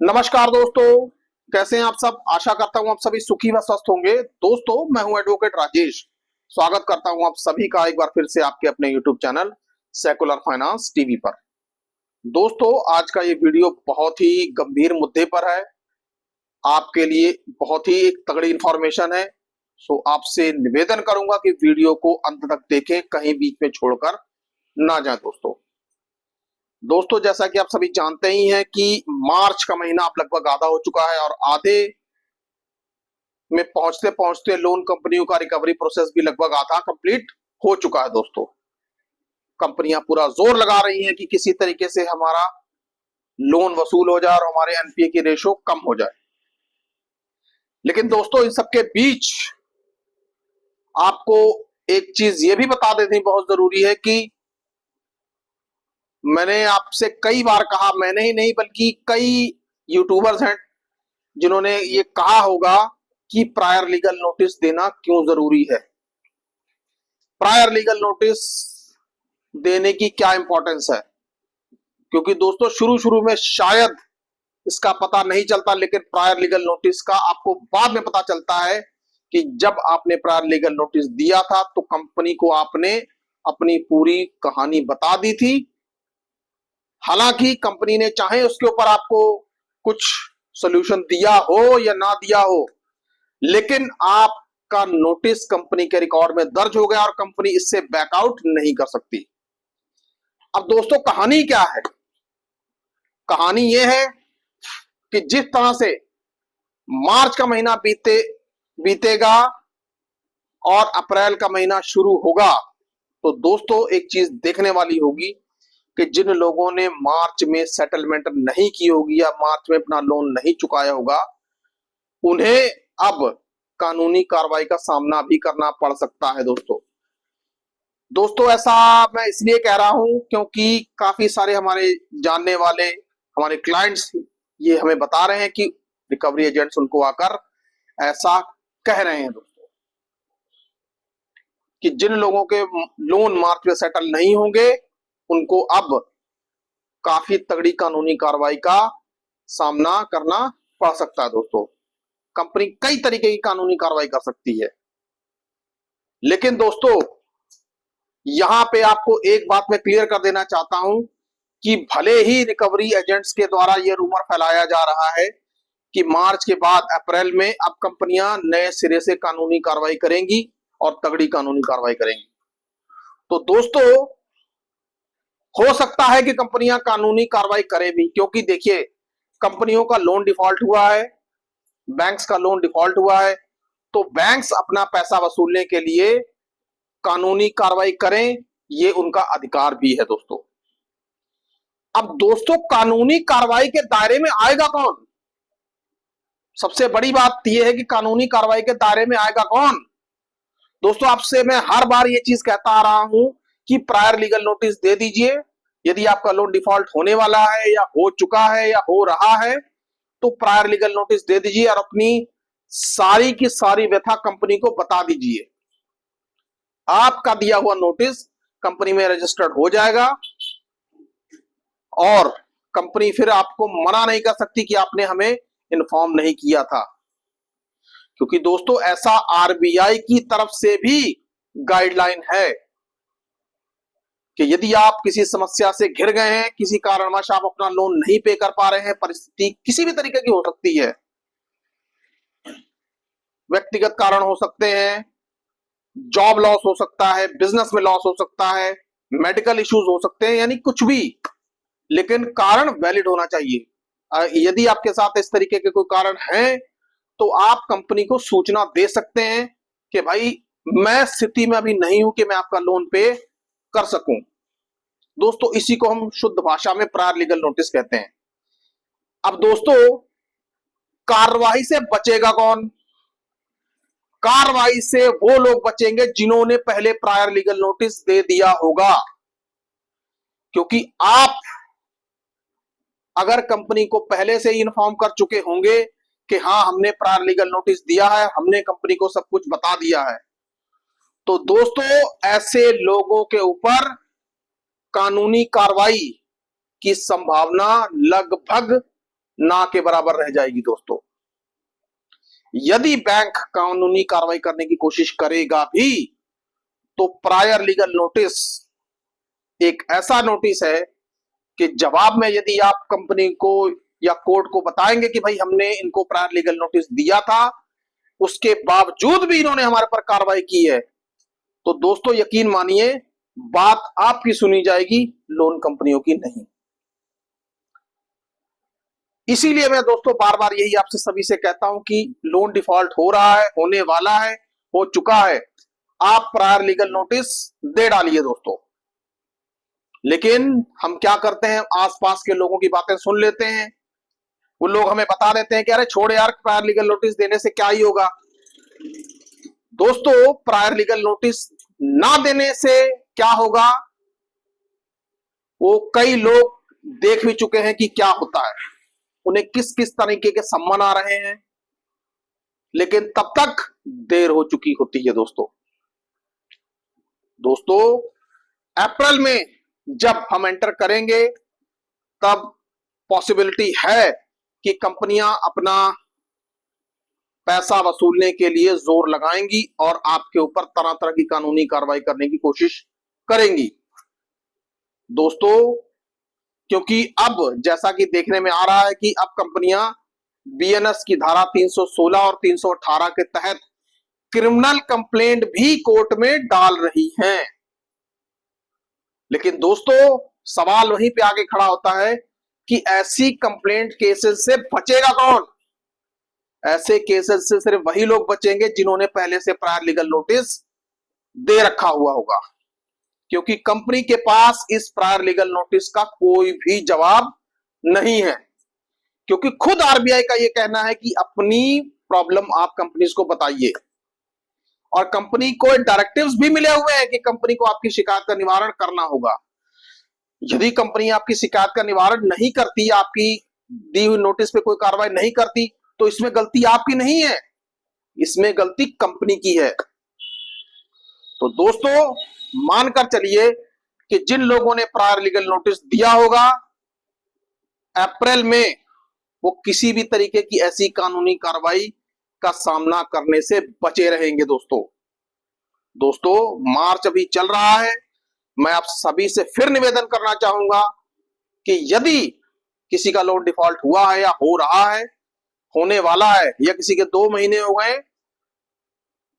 नमस्कार दोस्तों, कैसे हैं आप सब। आशा करता हूं आप सभी सुखी व स्वस्थ होंगे। दोस्तों, मैं हूं एडवोकेट राजेश। स्वागत करता हूं आप सभी का एक बार फिर से आपके अपने YouTube channel secular finance TV पर। दोस्तों, आज का ये वीडियो बहुत ही गंभीर मुद्दे पर है। आपके लिए बहुत ही एक तगड़ी इंफॉर्मेशन है। सो आपसे निवेदन करूंगा कि वीडियो को अंत तक देखें, कहीं बीच में छोड़कर ना जाए। दोस्तों, जैसा कि आप सभी जानते ही हैं कि मार्च का महीना अब लगभग आधा हो चुका है और आधे में पहुंचते पहुंचते लोन कंपनियों का रिकवरी प्रोसेस भी लगभग आधा कंप्लीट हो चुका है। दोस्तों, कंपनियां पूरा जोर लगा रही हैं कि किसी तरीके से हमारा लोन वसूल हो जाए और हमारे एनपीए की रेशो कम हो जाए। लेकिन दोस्तों, इन सबके बीच आपको एक चीज ये भी बता देनी बहुत जरूरी है कि मैंने आपसे कई बार कहा, मैंने ही नहीं बल्कि कई यूट्यूबर्स हैं जिन्होंने ये कहा होगा कि प्रायर लीगल नोटिस देना क्यों जरूरी है। प्रायर लीगल नोटिस देने की क्या इंपॉर्टेंस है, क्योंकि दोस्तों शुरू शुरू में शायद इसका पता नहीं चलता, लेकिन प्रायर लीगल नोटिस का आपको बाद में पता चलता है कि जब आपने प्रायर लीगल नोटिस दिया था तो कंपनी को आपने अपनी पूरी कहानी बता दी थी। हालांकि कंपनी ने चाहे उसके ऊपर आपको कुछ सोल्यूशन दिया हो या ना दिया हो, लेकिन आपका नोटिस कंपनी के रिकॉर्ड में दर्ज हो गया और कंपनी इससे बैकआउट नहीं कर सकती। अब दोस्तों, कहानी क्या है? कहानी यह है कि जिस तरह से मार्च का महीना बीतेगा और अप्रैल का महीना शुरू होगा, तो दोस्तों एक चीज देखने वाली होगी कि जिन लोगों ने मार्च में सेटलमेंट नहीं की होगी या मार्च में अपना लोन नहीं चुकाया होगा, उन्हें अब कानूनी कार्रवाई का सामना भी करना पड़ सकता है। दोस्तों, ऐसा मैं इसलिए कह रहा हूं क्योंकि काफी सारे हमारे जानने वाले, हमारे क्लाइंट्स ये हमें बता रहे हैं कि रिकवरी एजेंट्स उनको आकर ऐसा कह रहे हैं दोस्तों कि जिन लोगों के लोन मार्च में सेटल नहीं होंगे उनको अब काफी तगड़ी कानूनी कार्रवाई का सामना करना पड़ सकता है। दोस्तों, कंपनी कई तरीके की कानूनी कार्रवाई कर सकती है, लेकिन दोस्तों यहां पे आपको एक बात मैं क्लियर कर देना चाहता हूं कि भले ही रिकवरी एजेंट्स के द्वारा यह रूमर फैलाया जा रहा है कि मार्च के बाद अप्रैल में अब कंपनियां नए सिरे से कानूनी कार्रवाई करेंगी और तगड़ी कानूनी कार्रवाई करेंगी, तो दोस्तों हो सकता है कि कंपनियां कानूनी कार्रवाई करें भी, क्योंकि देखिए कंपनियों का लोन डिफॉल्ट हुआ है, बैंक्स का लोन डिफॉल्ट हुआ है, तो बैंक्स अपना पैसा वसूलने के लिए कानूनी कार्रवाई करें, ये उनका अधिकार भी है। अब दोस्तों, कानूनी कार्रवाई के दायरे में आएगा कौन? सबसे बड़ी बात यह है कि कानूनी कार्रवाई के दायरे में आएगा कौन? दोस्तों, आपसे मैं हर बार ये चीज कहता आ रहा हूं कि प्रायर लीगल नोटिस दे दीजिए। यदि आपका लोन डिफॉल्ट होने वाला है या हो चुका है या हो रहा है, तो प्रायर लीगल नोटिस दे दीजिए और अपनी सारी की सारी व्यथा कंपनी को बता दीजिए। आपका दिया हुआ नोटिस कंपनी में रजिस्टर्ड हो जाएगा और कंपनी फिर आपको मना नहीं कर सकती कि आपने हमें इन्फॉर्म नहीं किया था, क्योंकि दोस्तों ऐसा आरबीआई की तरफ से भी गाइडलाइन है कि यदि आप किसी समस्या से घिर गए हैं, किसी कारणवश आप अपना लोन नहीं पे कर पा रहे हैं, परिस्थिति किसी भी तरीके की हो सकती है, व्यक्तिगत कारण हो सकते हैं, जॉब लॉस हो सकता है, बिजनेस में लॉस हो सकता है, मेडिकल इश्यूज हो सकते हैं, यानी कुछ भी, लेकिन कारण वैलिड होना चाहिए। यदि आपके साथ इस तरीके के कोई कारण हैं, तो आप कंपनी को सूचना दे सकते हैं कि भाई मैं स्थिति में अभी नहीं हूं कि मैं आपका लोन पे कर सकूं। दोस्तों, इसी को हम शुद्ध भाषा में प्रायर लीगल नोटिस कहते हैं। अब दोस्तों, कार्रवाई से बचेगा कौन? कार्रवाई से वो लोग बचेंगे जिन्होंने पहले प्रायर लीगल नोटिस दे दिया होगा, क्योंकि आप अगर कंपनी को पहले से ही इन्फॉर्म कर चुके होंगे कि हाँ हमने प्रायर लीगल नोटिस दिया है, हमने कंपनी को सब कुछ बता दिया है, तो दोस्तों ऐसे लोगों के ऊपर कानूनी कार्रवाई की संभावना लगभग ना के बराबर रह जाएगी दोस्तों। यदि बैंक कानूनी कार्रवाई करने की कोशिश करेगा भी तो प्रायर लीगल नोटिस एक ऐसा नोटिस है कि जवाब में यदि आप कंपनी को या कोर्ट को बताएंगे कि भाई हमने इनको प्रायर लीगल नोटिस दिया था, उसके बावजूद भी इन्होंने हमारे पर कार्रवाई की है, तो दोस्तों यकीन मानिए बात आपकी सुनी जाएगी, लोन कंपनियों की नहीं। इसीलिए मैं दोस्तों बार बार यही आपसे सभी से कहता हूं कि लोन डिफॉल्ट हो रहा है, होने वाला है, हो चुका है, आप प्रायर लीगल नोटिस दे डालिए दोस्तों। लेकिन हम क्या करते हैं, आसपास के लोगों की बातें सुन लेते हैं, वो लोग हमें बता देते हैं कि अरे छोड़ यार, प्रायर लीगल नोटिस देने से क्या ही होगा। दोस्तों प्रायर लीगल नोटिस ना देने से क्या होगा, वो कई लोग देख भी चुके हैं कि क्या होता है, उन्हें किस किस तरीके के सम्मान आ रहे हैं, लेकिन तब तक देर हो चुकी होती है दोस्तों। दोस्तों अप्रैल में जब हम एंटर करेंगे तब पॉसिबिलिटी है कि कंपनियां अपना पैसा वसूलने के लिए जोर लगाएंगी और आपके ऊपर तरह तरह की कानूनी कार्रवाई करने की कोशिश करेंगी दोस्तों। क्योंकि अब जैसा कि देखने में आ रहा है कि अब कंपनियां बीएनएस की धारा 316 और 318 के तहत क्रिमिनल कंप्लेंट भी कोर्ट में डाल रही हैं। लेकिन दोस्तों सवाल वहीं पे आगे खड़ा होता है कि ऐसी कंप्लेंट केसेस से बचेगा कौन? ऐसे केसेस से सिर्फ वही लोग बचेंगे जिन्होंने पहले से प्रायर लीगल नोटिस दे रखा हुआ होगा, क्योंकि कंपनी के पास इस प्रायर लीगल नोटिस का कोई भी जवाब नहीं है। क्योंकि खुद आरबीआई का यह कहना है कि अपनी प्रॉब्लम आप कंपनीज को बताइए, और कंपनी को डायरेक्टिव्स भी मिले हुए हैं कि कंपनी को आपकी शिकायत का निवारण करना होगा। यदि कंपनी आपकी शिकायत का निवारण नहीं करती, आपकी दी हुई नोटिस पे कोई कार्रवाई नहीं करती, तो इसमें गलती आपकी नहीं है, इसमें गलती कंपनी की है। तो दोस्तों मानकर चलिए कि जिन लोगों ने प्रायर लीगल नोटिस दिया होगा, अप्रैल में वो किसी भी तरीके की ऐसी कानूनी कार्रवाई का सामना करने से बचे रहेंगे दोस्तों मार्च अभी चल रहा है। मैं आप सभी से फिर निवेदन करना चाहूंगा कि यदि किसी का लोन डिफॉल्ट हुआ है या हो रहा है, होने वाला है, या किसी के 2 महीने हो गए,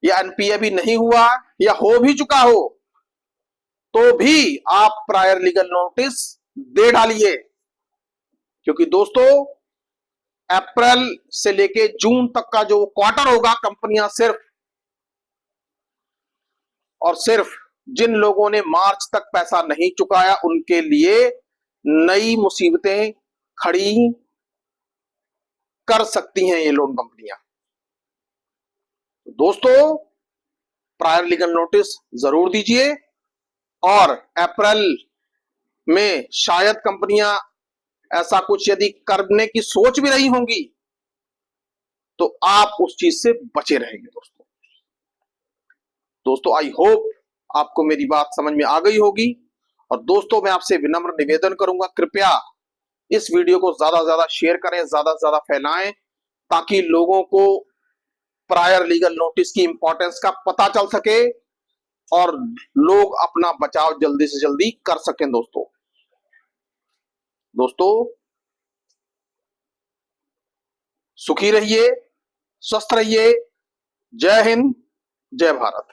या एनपीए भी नहीं हुआ या हो भी चुका हो, तो भी आप प्रायर लीगल नोटिस दे डालिए। क्योंकि दोस्तों अप्रैल से लेके जून तक का जो क्वार्टर होगा, कंपनियां सिर्फ और सिर्फ जिन लोगों ने मार्च तक पैसा नहीं चुकाया उनके लिए नई मुसीबतें खड़ी कर सकती हैं ये लोन कंपनियां। दोस्तों प्रायर लीगल नोटिस जरूर दीजिए, और अप्रैल में शायद कंपनियां ऐसा कुछ यदि करने की सोच भी रही होंगी तो आप उस चीज से बचे रहेंगे दोस्तों आई होप आपको मेरी बात समझ में आ गई होगी। और दोस्तों मैं आपसे विनम्र निवेदन करूंगा, कृपया इस वीडियो को ज्यादा से ज्यादा शेयर करें, ज्यादा से ज्यादा फैलाएं, ताकि लोगों को प्रायर लीगल नोटिस की इंपॉर्टेंस का पता चल सके और लोग अपना बचाव जल्दी से जल्दी कर सकें दोस्तों सुखी रहिए, स्वस्थ रहिए। जय हिंद, जय भारत।